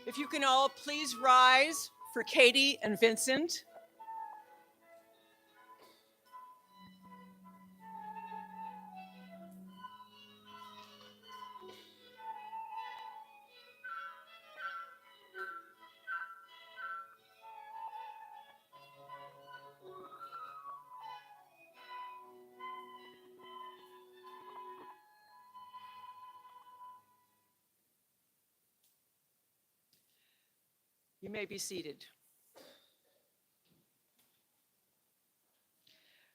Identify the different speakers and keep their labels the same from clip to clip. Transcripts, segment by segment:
Speaker 1: If you can all please rise for Katie and Vincent. You may be seated.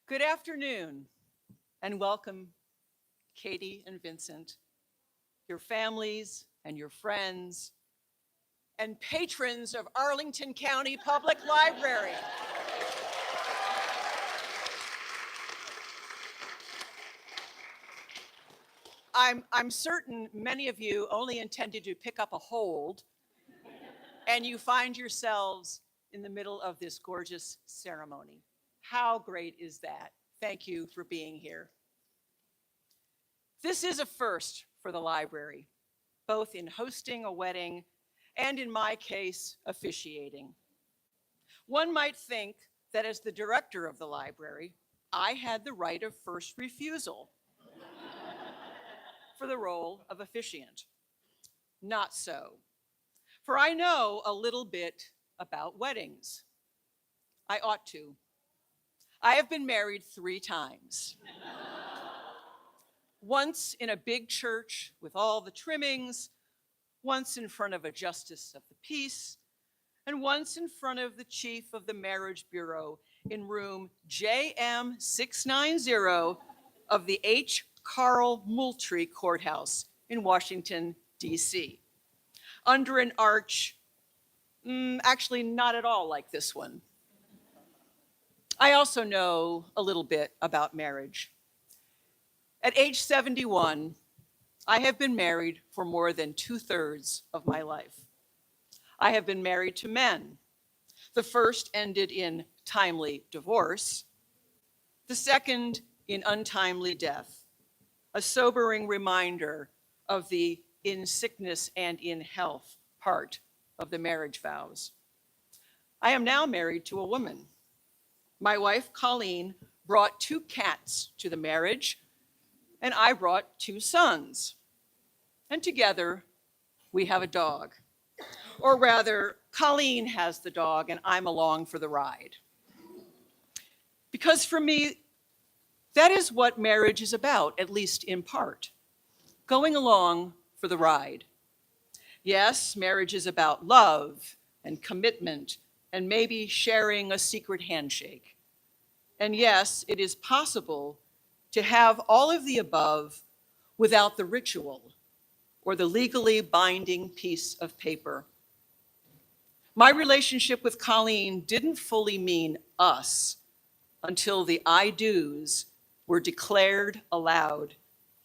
Speaker 1: Good afternoon and welcome, Katie and Vincent, your families and your friends, and patrons of Arlington County Public Library. I'm certain many of you only intended to pick up a hold, and you find yourselves in the middle of this gorgeous ceremony. How great is that? Thank you for being here. This is a first for the library, both in hosting a wedding and, in my case, officiating. One might think that as the director of the library, I had the right of first refusal for the role of officiant. Not so, for I know a little bit about weddings. I ought to. I have been married 3 times. Once in a big church with all the trimmings, once in front of a justice of the peace, and once in front of the chief of the marriage bureau in room JM 690 of the H. Carl Moultrie Courthouse in Washington, D.C., under an arch, actually not at all like this one. I also know a little bit about marriage. At age 71, I have been married for more than 2/3 of my life. I have been married to men. The first ended in timely divorce, the second in untimely death, a sobering reminder of the in sickness and in health part of the marriage vows. I am now married to a woman. My wife, Colleen, brought 2 cats to the marriage, and I brought 2 sons. And together, we have a dog. Or rather, Colleen has the dog and I'm along for the ride. Because for me, that is what marriage is about, at least in part. Going along for the ride. Yes, marriage is about love and commitment and maybe sharing a secret handshake. And yes, it is possible to have all of the above without the ritual or the legally binding piece of paper. My relationship with Colleen didn't fully mean us until the I do's were declared aloud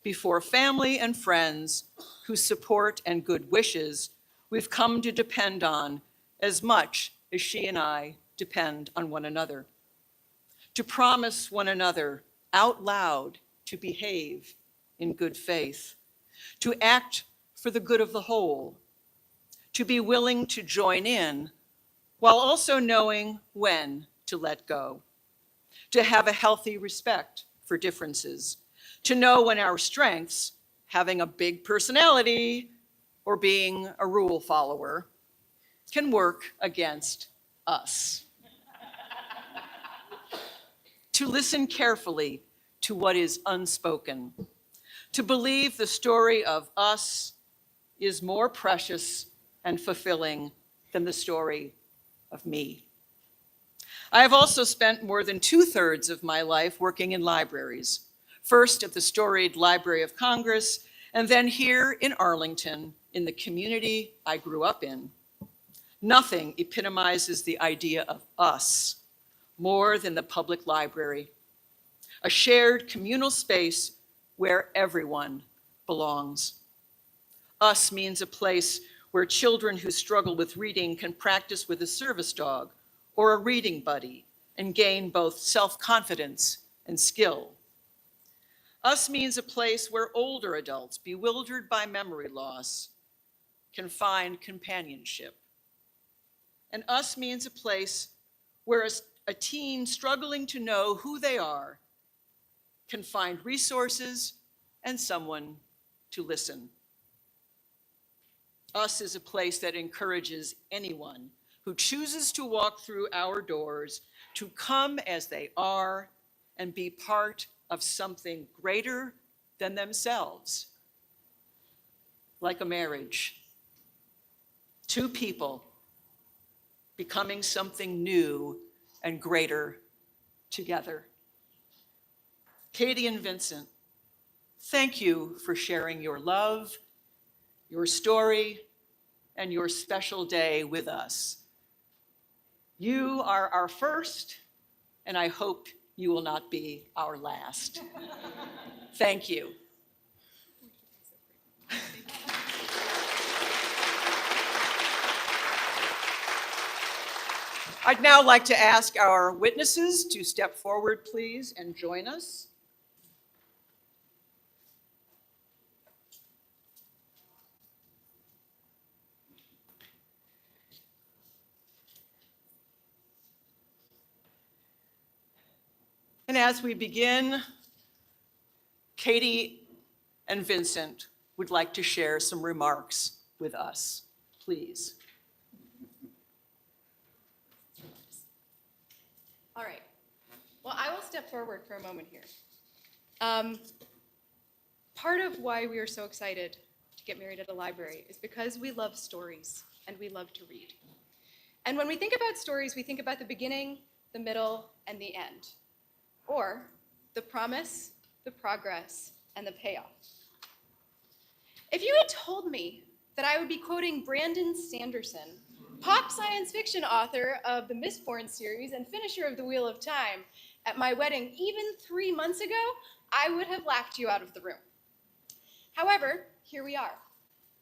Speaker 1: before family and friends whose support and good wishes we've come to depend on as much as she and I depend on one another. To promise one another out loud to behave in good faith, to act for the good of the whole, to be willing to join in while also knowing when to let go, to have a healthy respect for differences, to know when our strengths, having a big personality or being a rule follower, can work against us. To listen carefully to what is unspoken, to believe the story of us is more precious and fulfilling than the story of me. I have also spent more than 2/3 of my life working in libraries, first at the storied Library of Congress, and then here in Arlington, in the community I grew up in. Nothing epitomizes the idea of us more than the public library, a shared communal space where everyone belongs. Us means a place where children who struggle with reading can practice with a service dog or a reading buddy and gain both self-confidence and skill. Us means a place where older adults, bewildered by memory loss, can find companionship. And us means a place where a teen struggling to know who they are can find resources and someone to listen. Us is a place that encourages anyone who chooses to walk through our doors to come as they are and be part of something greater than themselves, like a marriage. Two people becoming something new and greater together. Katie and Vincent, thank you for sharing your love, your story, and your special day with us. You are our first, and I hope you will not be our last. Thank you. I'd now like to ask our witnesses to step forward, please, and join us. And as we begin, Katie and Vincent would like to share some remarks with us. Please.
Speaker 2: All right. Well, I will step forward for a moment here. Part of why we are so excited to get married at a library is because we love stories and we love to read. And when we think about stories, we think about the beginning, the middle, and the end, or the promise, the progress, and the payoff. If you had told me that I would be quoting Brandon Sanderson, pop science fiction author of the Mistborn series and finisher of The Wheel of Time, at my wedding even 3 months ago, I would have laughed you out of the room. However, here we are.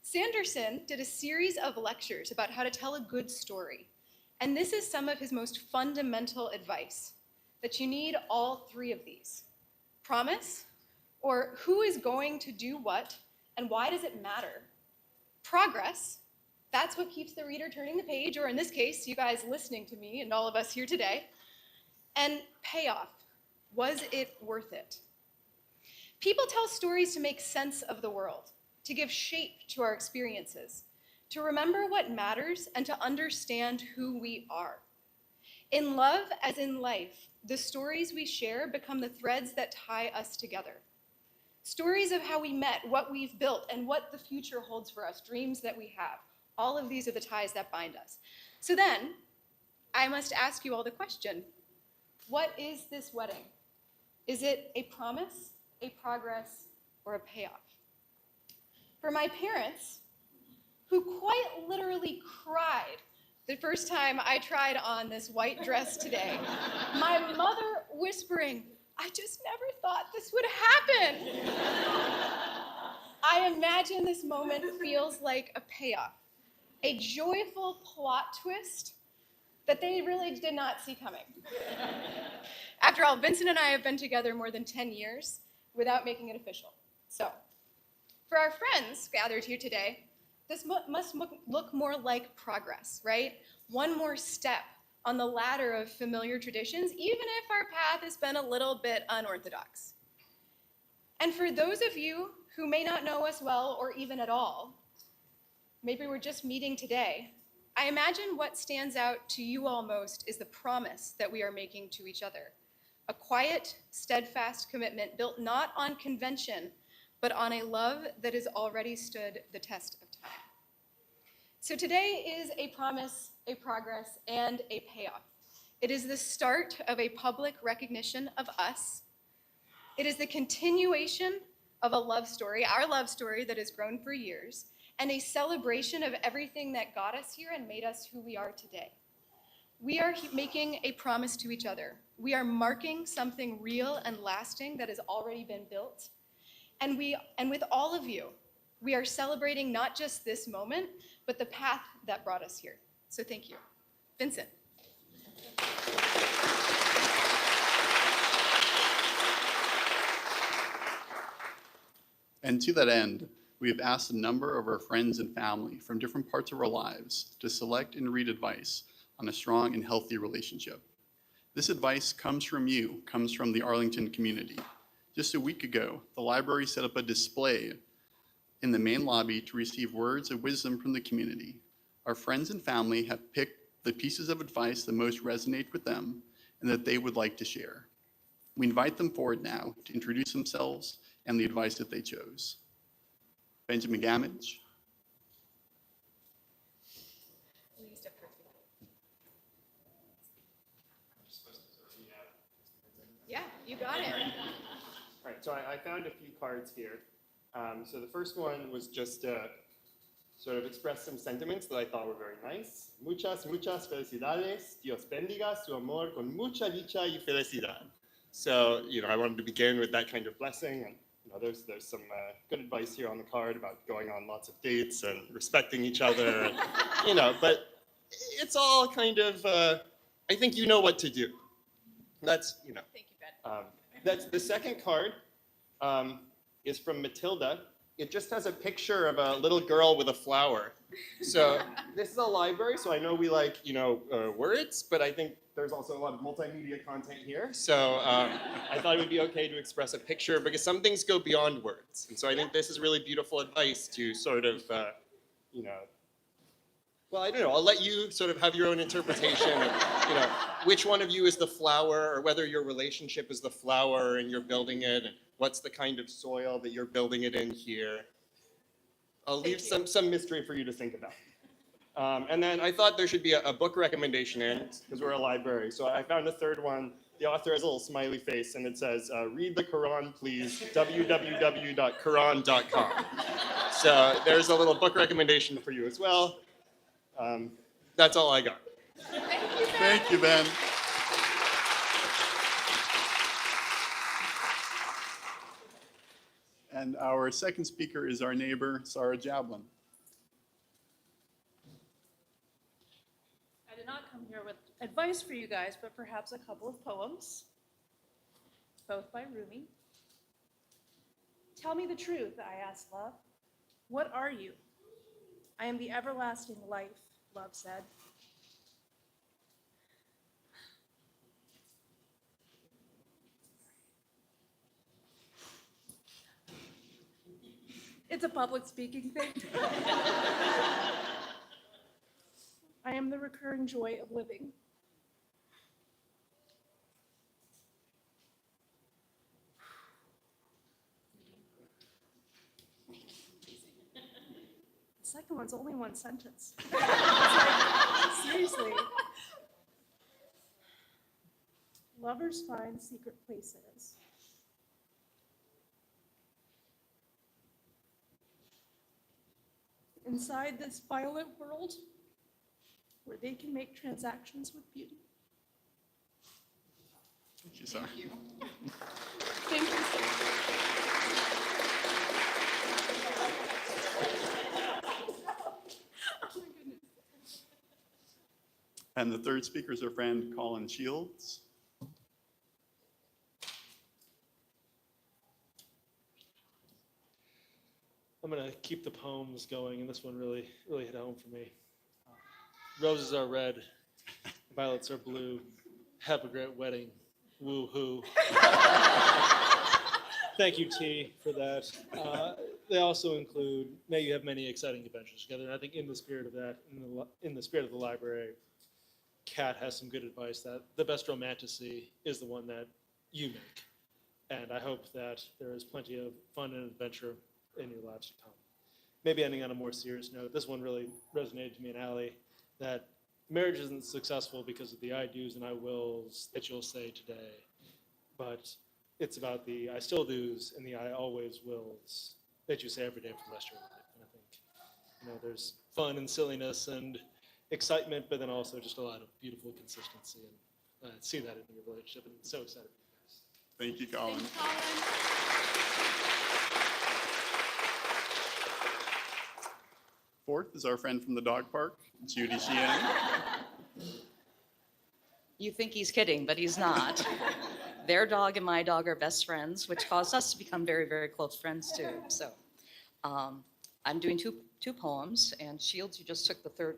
Speaker 2: Sanderson did a series of lectures about how to tell a good story, and this is some of his most fundamental advice, that you need all three of these. Promise, or who is going to do what, and why does it matter? Progress, that's what keeps the reader turning the page, or in this case, you guys listening to me and all of us here today. And payoff, was it worth it? People tell stories to make sense of the world, to give shape to our experiences, to remember what matters, and to understand who we are. In love, as in life, the stories we share become the threads that tie us together. Stories of how we met, what we've built, and what the future holds for us, dreams that we have. All of these are the ties that bind us. So then, I must ask you all the question, what is this wedding? Is it a promise, a progress, or a payoff? For my parents, who quite literally cried the first time I tried on this white dress today, my mother whispering, "I just never thought this would happen." I imagine this moment feels like a payoff, a joyful plot twist that they really did not see coming. After all, Vincent and I have been together more than 10 years without making it official. So, for our friends gathered here today, this must look more like progress, right? One more step on the ladder of familiar traditions, even if our path has been a little bit unorthodox. And for those of you who may not know us well or even at all, maybe we're just meeting today, I imagine what stands out to you all most is the promise that we are making to each other. A quiet, steadfast commitment built not on convention, but on a love that has already stood the test of time. So today is a promise, a progress, and a payoff. It is the start of a public recognition of us. It is the continuation of a love story, our love story that has grown for years, and a celebration of everything that got us here and made us who we are today. We are making a promise to each other. We are marking something real and lasting that has already been built. And with all of you, we are celebrating not just this moment, but the path that brought us here. So thank you. Vincent.
Speaker 3: And to that end, we have asked a number of our friends and family from different parts of our lives to select and read advice on a strong and healthy relationship. This advice comes from you, comes from the Arlington community. Just a week ago, the library set up a display in the main lobby to receive words of wisdom from the community. Our friends and family have picked the pieces of advice that most resonate with them and that they would like to share. We invite them forward now to introduce themselves and the advice that they chose. Benjamin Gamage.
Speaker 2: Yeah, you got it.
Speaker 4: All right, so I found a few cards here. So the first one was just sort of express some sentiments that I thought were very nice. Muchas, muchas felicidades. Dios bendiga su amor con mucha dicha y felicidad. So, I wanted to begin with that kind of blessing. And, there's some good advice here on the card about going on lots of dates and respecting each other. But it's all kind of, I think you know what to do. That's,
Speaker 2: Thank you, Ben.
Speaker 4: That's the second card is from Matilda. It just has a picture of a little girl with a flower. So this is a library, so I know we like, words, but I think there's also a lot of multimedia content here. So I thought it would be okay to express a picture because some things go beyond words. And so I think this is really beautiful advice to sort of, well, I don't know. I'll let you sort of have your own interpretation of, which one of you is the flower, or whether your relationship is the flower and you're building it, and what's the kind of soil that you're building it in here. I'll leave some mystery for you to think about. And then I thought there should be a book recommendation in, because we're a library. So I found a third one. The author has a little smiley face, and it says, read the Quran, please, www.quran.com. So there's a little book recommendation for you as well. That's all I got.
Speaker 3: Thank you, Ben. And our second speaker is our neighbor, Sarah Jablin.
Speaker 5: I did not come here with advice for you guys, but perhaps a couple of poems, both by Rumi. Tell me the truth, I asked love. What are you? I am the everlasting life, love said. It's a public speaking thing. I am the recurring joy of living. The second one's only one sentence. Seriously. Lovers find secret places. Inside this violent world where they can make transactions with beauty.
Speaker 3: Thank you, Sarah.
Speaker 5: Thank you.
Speaker 3: And the third speaker is our friend, Colin Shields.
Speaker 6: I'm gonna keep the poems going, and this one really hit home for me. Roses are red, violets are blue. Have a great wedding, woo-hoo. Thank you, T, for that. They also include, may you have many exciting adventures together. And I think in the spirit of that, in the spirit of the library, Kat has some good advice that the best romantasy is the one that you make. And I hope that there is plenty of fun and adventure in your lives to come. Maybe ending on a more serious note, this one really resonated to me and Allie, that marriage isn't successful because of the I do's and I wills that you'll say today, but it's about the I still do's and the I always wills that you say every day for the rest of your life. And I think, there's fun and silliness and excitement, but then also just a lot of beautiful consistency, and see that in your relationship, and I'm so excited for you guys.
Speaker 3: Thank you, Colin.
Speaker 2: Thanks, Colin.
Speaker 3: Fourth is our friend from the dog park, Judy Sheehan.
Speaker 7: You think he's kidding, but he's not. Their dog and my dog are best friends, which caused us to become very, very close friends too. So I'm doing two poems, and Shields, you just took the third,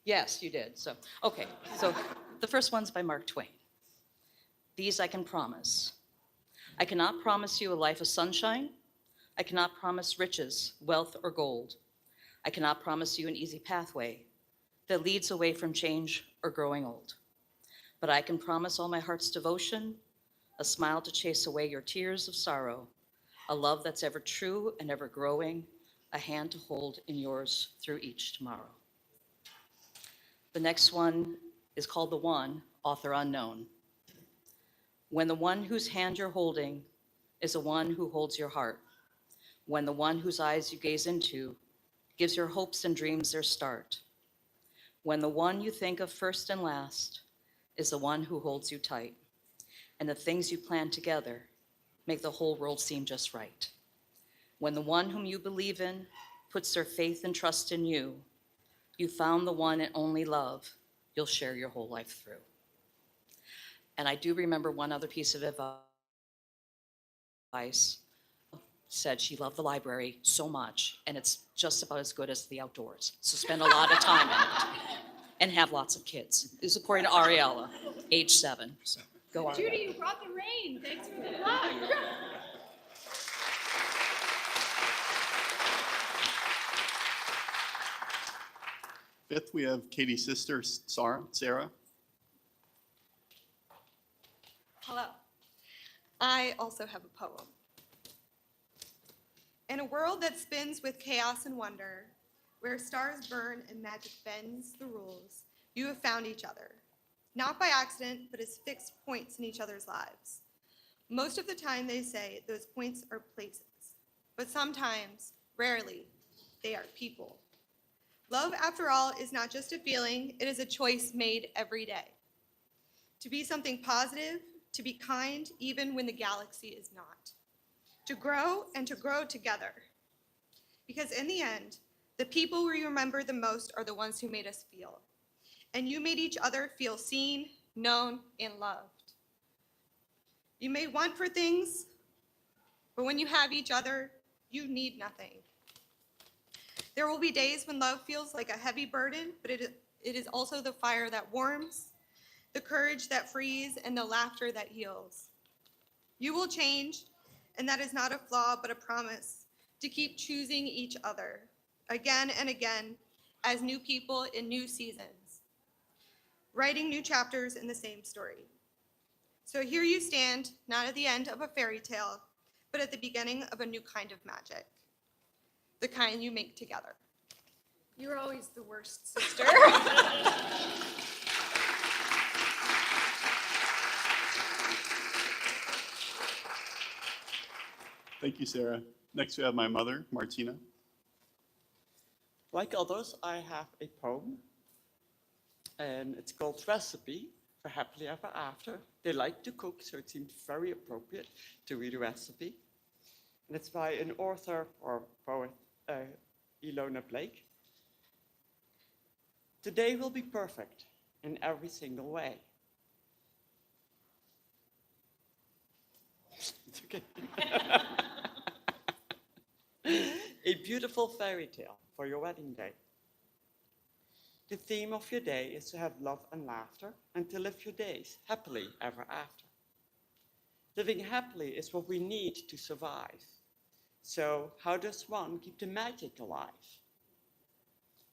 Speaker 7: yes, you did. So, okay. So the first one's by Mark Twain. These I can promise. I cannot promise you a life of sunshine. I cannot promise riches, wealth, or gold. I cannot promise you an easy pathway that leads away from change or growing old. But I can promise all my heart's devotion, a smile to chase away your tears of sorrow, a love that's ever true and ever growing, a hand to hold in yours through each tomorrow. The next one is called The One, author unknown. When the one whose hand you're holding is the one who holds your heart, when the one whose eyes you gaze into gives your hopes and dreams their start, when the one you think of first and last is the one who holds you tight, and the things you plan together make the whole world seem just right. When the one whom you believe in puts their faith and trust in you, you found the one and only love you'll share your whole life through. And I do remember one other piece of advice. Said she loved the library so much, and it's just about as good as the outdoors. So spend a lot of time in it and have lots of kids. This is according to Ariella, age 7. So go on.
Speaker 2: Judy, you brought the rain. Thanks for the plug.
Speaker 3: Fifth, we have Katie's sister, Sarah.
Speaker 8: Hello. I also have a poem. In a world that spins with chaos and wonder, where stars burn and magic bends the rules, you have found each other. Not by accident, but as fixed points in each other's lives. Most of the time they say those points are places, but sometimes, rarely, they are people. Love, after all, is not just a feeling, it is a choice made every day. To be something positive, to be kind, even when the galaxy is not. To grow and to grow together. Because in the end, the people we remember the most are the ones who made us feel. And you made each other feel seen, known, and loved. You may want for things, but when you have each other, you need nothing. There will be days when love feels like a heavy burden, but it is also the fire that warms, the courage that frees, and the laughter that heals. You will change, and that is not a flaw, but a promise to keep choosing each other again and again as new people in new seasons, writing new chapters in the same story. So here you stand, not at the end of a fairy tale, but at the beginning of a new kind of magic, the kind you make together.
Speaker 2: You're always the worst, sister.
Speaker 3: Thank you, Sarah. Next, we have my mother, Martina.
Speaker 9: Like others, I have a poem, and it's called Recipe for Happily Ever After. They like to cook, so it seemed very appropriate to read a recipe. And it's by an author or poet, Ilona Blake. Today will be perfect in every single way. It's okay. A beautiful fairy tale for your wedding day. The theme of your day is to have love and laughter and to live your days happily ever after. Living happily is what we need to survive. So how does one keep the magic alive?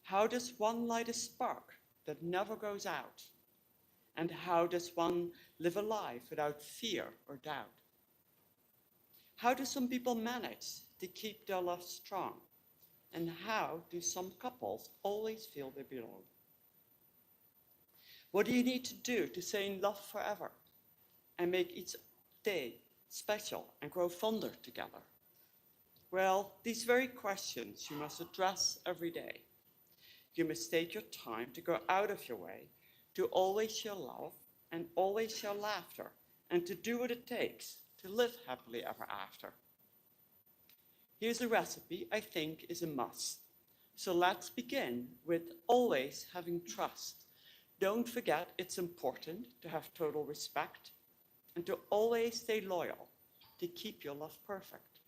Speaker 9: How does one light a spark that never goes out? And how does one live a life without fear or doubt? How do some people manage to keep their love strong? And how do some couples always feel they belong? What do you need to do to stay in love forever and make each day special and grow fonder together? Well, these very questions you must address every day. You must take your time to go out of your way to always show love and always show laughter and to do what it takes to live happily ever after. Here's a recipe I think is a must. So let's begin with always having trust. Don't forget it's important to have total respect and to always stay loyal to keep your love perfect.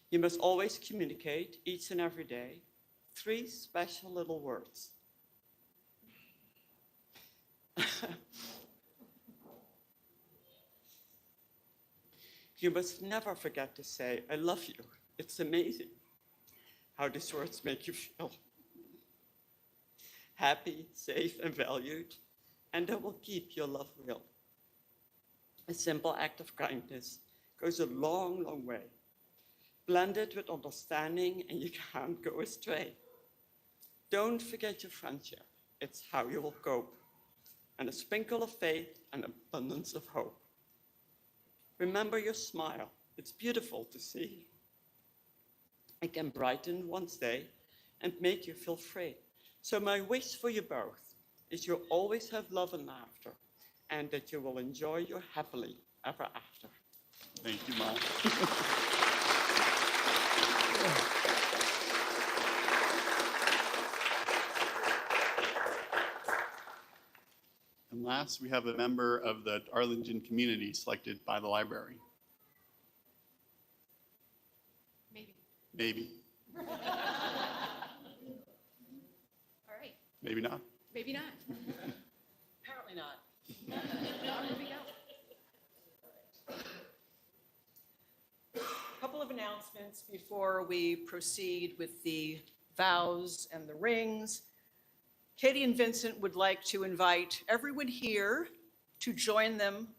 Speaker 9: You must always communicate each and every day 3 special little words. You must never forget to say, I love you. It's amazing how these words make you feel. Happy, safe, and valued, and that will keep your love real. A simple act of kindness goes a long, long way. Blend it with understanding and you can't go astray. Don't forget your friendship. It's how you will cope. And a sprinkle of faith and abundance of hope. Remember your smile. It's beautiful to see. It can brighten one's day and make you feel free. So my wish for you both is you always have love and laughter, and that you will enjoy your happily ever after.
Speaker 3: Thank you, Mom. And last, we have a member of the Arlington community selected by the library.
Speaker 2: Maybe.
Speaker 3: Maybe,
Speaker 2: All right.
Speaker 3: maybe not.
Speaker 2: Maybe not.
Speaker 1: Apparently not.
Speaker 2: Moving on.
Speaker 1: Couple of announcements before we proceed with the vows and the rings. Katie and Vincent would like to invite everyone here to join them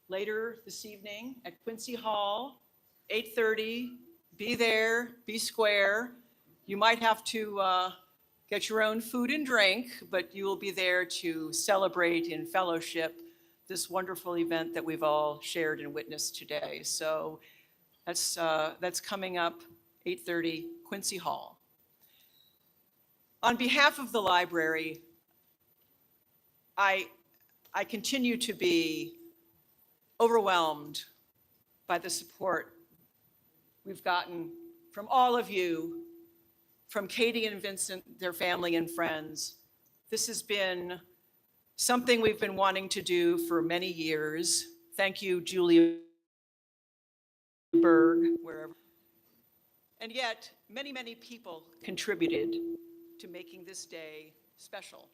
Speaker 1: later this evening at Quincy Hall, 8:30. Be there, be square. You might have to get your own food and drink, but you will be there to celebrate in fellowship this wonderful event that we've all shared and witnessed today. So that's coming up 8:30, Quincy Hall. On behalf of the library, I continue to be overwhelmed by the support we've gotten from all of you, from Katie and Vincent, their family and friends. This has been something we've been wanting to do for many years. Thank you, Julia Berg, wherever. And yet, many, many people contributed to making this day special.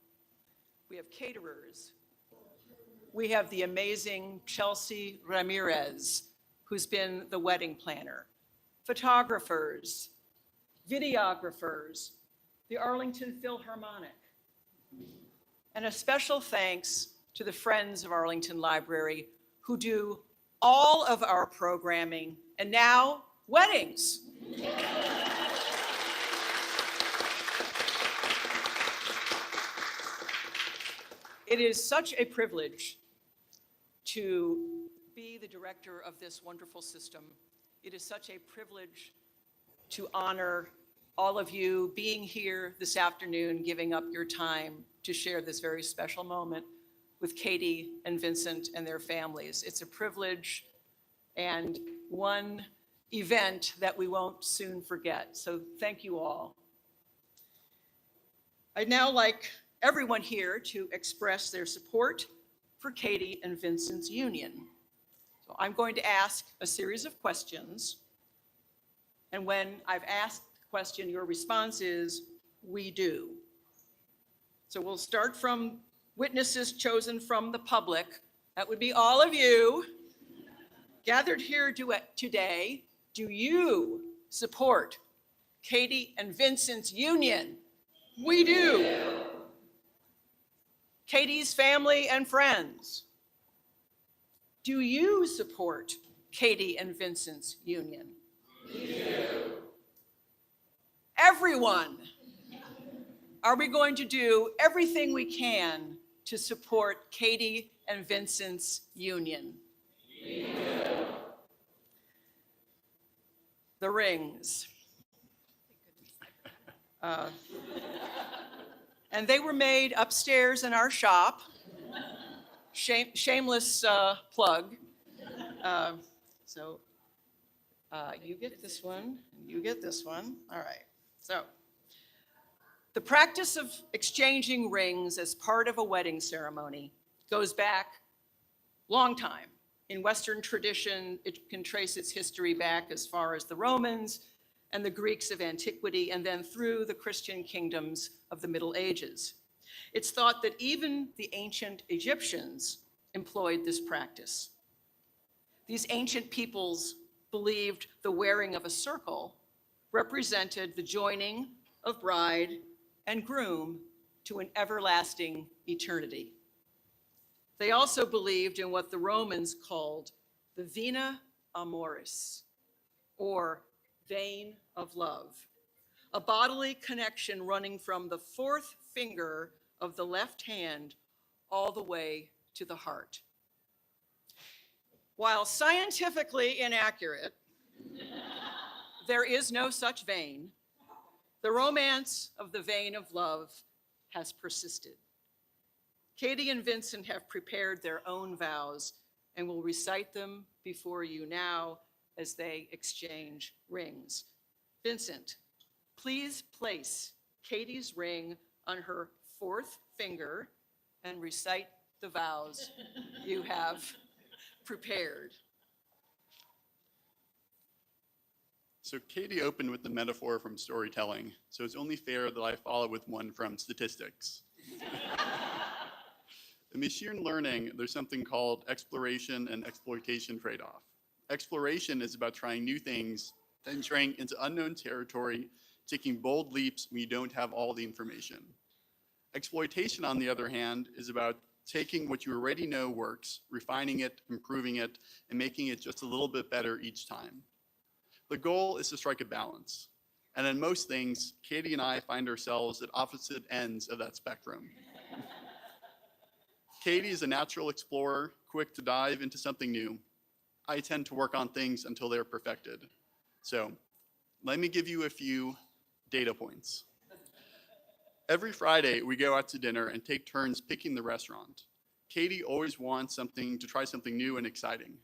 Speaker 1: We have caterers. We have the amazing Chelsea Ramirez, who's been the wedding planner, photographers, videographers, the Arlington Philharmonic. And a special thanks to the Friends of Arlington Library who do all of our programming and now weddings. It is such a privilege to be the director of this wonderful system. It is such a privilege to honor all of you being here this afternoon, giving up your time to share this very special moment with Katie and Vincent and their families. It's a privilege and one event that we won't soon forget. So thank you all. I'd now like everyone here to express their support for Katie and Vincent's union. So I'm going to ask a series of questions. And when I've asked the question, your response is, we do. So we'll start from witnesses chosen from the public. That would be all of you gathered here today. Do you support Katie and Vincent's union? We do. Katie's family and friends. Do you support Katie and Vincent's union? We do. Everyone. Are we going to do everything we can to support Katie and Vincent's union? We do. The rings. And they were made upstairs in our shop. Shameless plug. You get this one, you get this one. All right. So the practice of exchanging rings as part of a wedding ceremony goes back a long time. In Western tradition, it can trace its history back as far as the Romans, and the Greeks of antiquity, and then through the Christian kingdoms of the Middle Ages. It's thought that even the ancient Egyptians employed this practice. These ancient peoples believed the wearing of a circle represented the joining of bride and groom to an everlasting eternity. They also believed in what the Romans called the vena amoris, or vein of love, a bodily connection running from the fourth finger of the left hand all the way to the heart. While scientifically inaccurate, there is no such vein. The romance of the vein of love has persisted. Katie and Vincent have prepared their own vows and will recite them before you now as they exchange rings. Vincent, please place Katie's ring on her fourth finger and recite the vows you have prepared.
Speaker 3: So Katie opened with the metaphor from storytelling, so it's only fair that I follow with one from statistics. In machine learning, there's something called exploration and exploitation trade-off. Exploration is about trying new things, venturing into unknown territory, taking bold leaps when you don't have all the information. Exploitation, on the other hand, is about taking what you already know works, refining it, improving it, and making it just a little bit better each time. The goal is to strike a balance. And in most things, Katie and I find ourselves at opposite ends of that spectrum. Katie is a natural explorer, quick to dive into something new. I tend to work on things until they're perfected. So let me give you a few data points. Every Friday, we go out to dinner and take turns picking the restaurant. Katie always wants to try something new and exciting.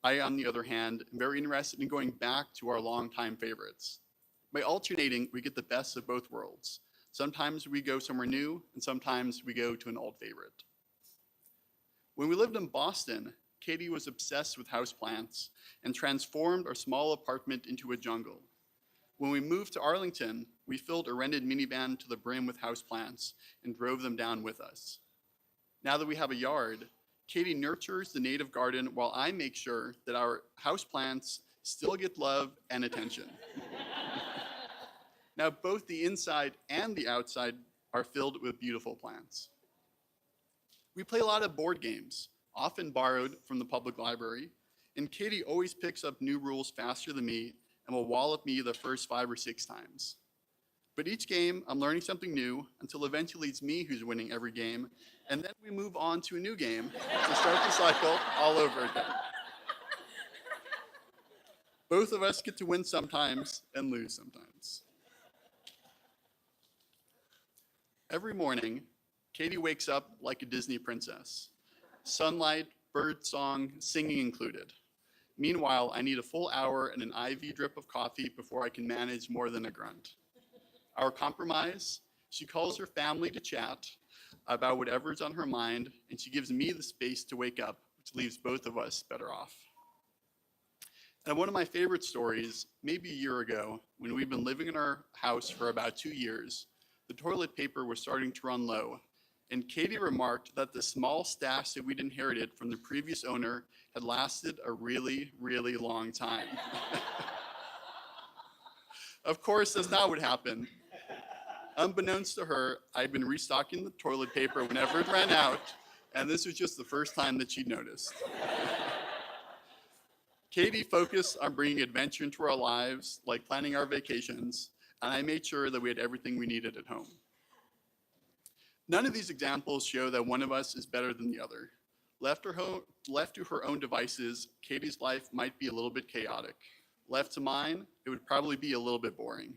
Speaker 3: I, on the other hand, am very interested in going back to our longtime favorites. By alternating, we get the best of both worlds. Sometimes we go somewhere new, and sometimes we go to an old favorite. When we lived in Boston, Katie was obsessed with houseplants and transformed our small apartment into a jungle. When we moved to Arlington, we filled a rented minivan to the brim with houseplants and drove them down with us. Now that we have a yard, Katie nurtures the native garden while I make sure that our houseplants still get love and attention. Now both the inside and the outside are filled with beautiful plants. We play a lot of board games, often borrowed from the public library, and Katie always picks up new rules faster than me and will wallop me the first 5 or 6 times. But each game, I'm learning something new until eventually it's me who's winning every game, and then we move on to a new game to start the cycle all over again. Both of us get to win sometimes and lose sometimes. Every morning, Katie wakes up like a Disney princess. Sunlight, bird song, singing included. Meanwhile, I need a full hour and an IV drip of coffee before I can manage more than a grunt. Our compromise, she calls her family to chat about whatever's on her mind, and she gives me the space to wake up, which leaves both of us better off. And one of my favorite stories, maybe a year ago, when we'd been living in our house for about 2 years, the toilet paper was starting to run low, and Katie remarked that the small stash that we'd inherited from the previous owner had lasted a really, really long time. Of course, that's not what happened. Unbeknownst to her, I'd been restocking the toilet paper whenever it ran out, and this was just the first time that she'd noticed. Katie focused on bringing adventure into our lives, like planning our vacations, and I made sure that we had everything we needed at home. None of these examples show that one of us is better than the other. Left to her own devices, Katie's life might be a little bit chaotic. Left to mine, it would probably be a little bit boring.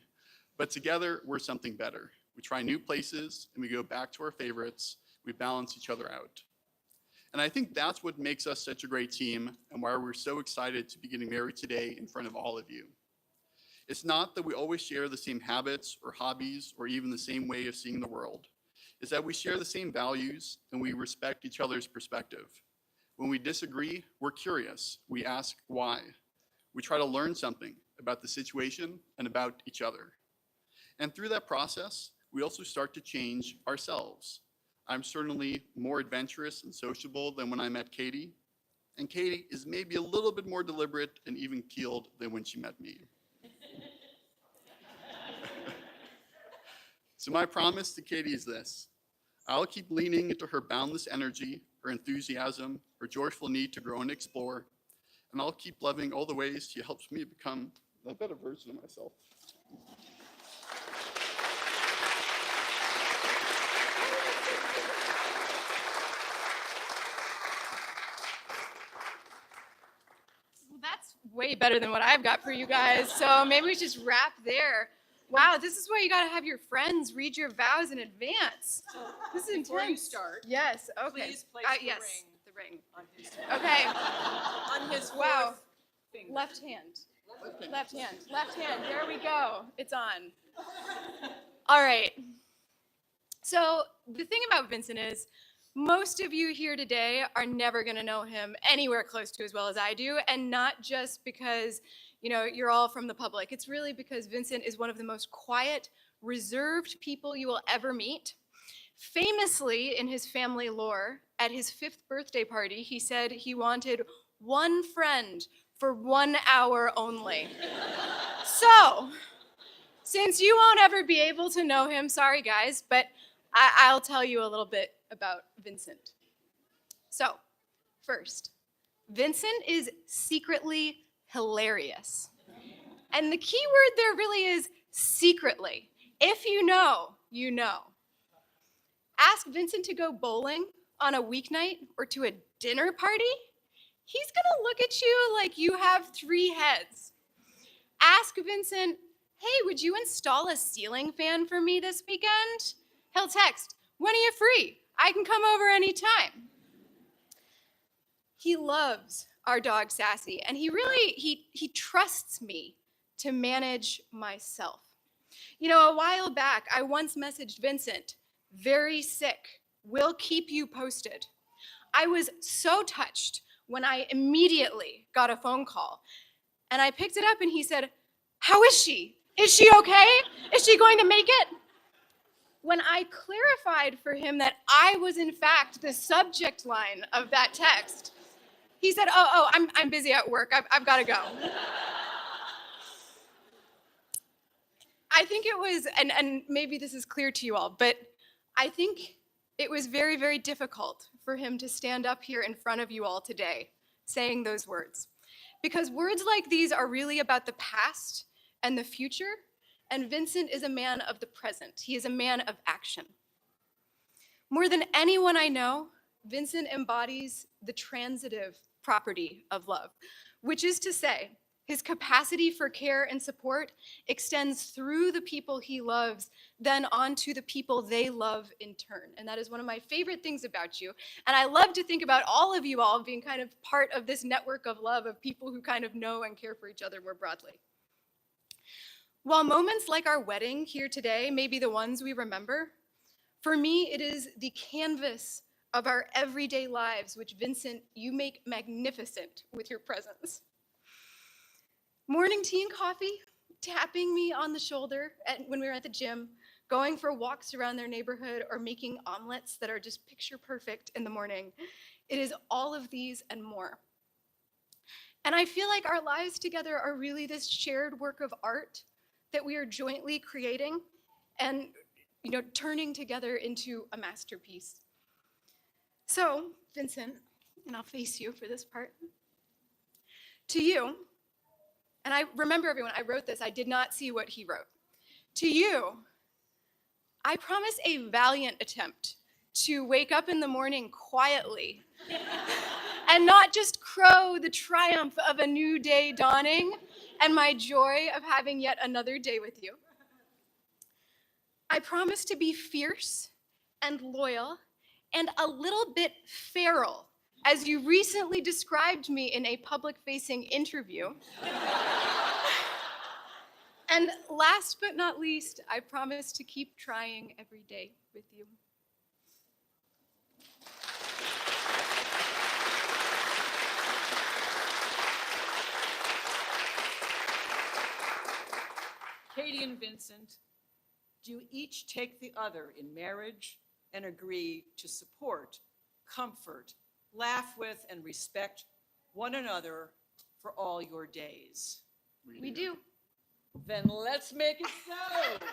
Speaker 3: But together, we're something better. We try new places, and we go back to our favorites. We balance each other out. And I think that's what makes us such a great team, and why we're so excited to be getting married today in front of all of you. It's not that we always share the same habits or hobbies or even the same way of seeing the world. It's that we share the same values and we respect each other's perspective. When we disagree, we're curious. We ask why. We try to learn something, about the situation, and about each other. And through that process, we also start to change ourselves. I'm certainly more adventurous and sociable than when I met Katie, and Katie is maybe a little bit more deliberate and even keeled than when she met me. So my promise to Katie is this: I'll keep leaning into her boundless energy, her enthusiasm, her joyful need to grow and explore, and I'll keep loving all the ways she helps me become a better version of myself.
Speaker 2: Well, that's way better than what I've got for you guys. So maybe we just wrap there. Wow, this is why you got to have your friends read your vows in advance. This is intense.
Speaker 1: Before you start,
Speaker 2: Yes, okay.
Speaker 1: please place the
Speaker 2: yes,
Speaker 1: ring
Speaker 2: the ring.
Speaker 1: on his,
Speaker 2: Okay,
Speaker 1: on his
Speaker 2: Wow.
Speaker 1: fourth finger.
Speaker 2: left hand. Left hand. Left hand. There we go. It's on. All right. So the thing about Vincent is most of you here today are never going to know him anywhere close to as well as I do, and not just because, you know, you're all from the public. It's really because Vincent is one of the most quiet, reserved people you will ever meet. Famously, in his family lore, at his 5th birthday party, he said he wanted one friend for 1 hour only. So, since you won't ever be able to know him, sorry guys, but I'll tell you a little bit about Vincent. So, first, Vincent is secretly hilarious. And the key word there really is secretly. If you know, you know. Ask Vincent to go bowling on a weeknight or to a dinner party, he's gonna look at you like you have 3 heads. Ask Vincent, hey, would you install a ceiling fan for me this weekend? He'll text, when are you free? I can come over anytime. He loves our dog Sassy, and he trusts me to manage myself. You know, a while back, I once messaged Vincent, very sick, will keep you posted. I was so touched when I immediately got a phone call, and I picked it up and he said, how is she? Is she okay? Is she going to make it? When I clarified for him that I was in fact the subject line of that text, he said, I'm busy at work. I've got to go. I think it was, and maybe this is clear to you all, but I think it was very, very difficult for him to stand up here in front of you all today saying those words. Because words like these are really about the past and the future, and Vincent is a man of the present. He is a man of action. More than anyone I know, Vincent embodies the transitive property of love, which is to say, his capacity for care and support extends through the people he loves, then onto the people they love in turn. And that is one of my favorite things about you. And I love to think about all of you all being kind of part of this network of love of people who kind of know and care for each other more broadly. While moments like our wedding here today may be the ones we remember, for me, it is the canvas of our everyday lives, which, Vincent, you make magnificent with your presence. Morning tea and coffee, tapping me on the shoulder when we were at the gym, going for walks around their neighborhood, or making omelets that are just picture perfect in the morning. It is all of these and more. And I feel like our lives together are really this shared work of art that we are jointly creating and, you know, turning together into a masterpiece. So, Vincent, and I'll face you for this part, to you, and I remember everyone, I wrote this, I did not see what he wrote. To you, I promise a valiant attempt to wake up in the morning quietly and not just crow the triumph of a new day dawning and my joy of having yet another day with you. I promise to be fierce and loyal and a little bit feral, as you recently described me in a public-facing interview. And last but not least, I promise to keep trying every day with you.
Speaker 1: Katie and Vincent, do you each take the other in marriage and agree to support, comfort, laugh with, and respect one another for all your days?
Speaker 2: We do.
Speaker 1: Then let's make it so.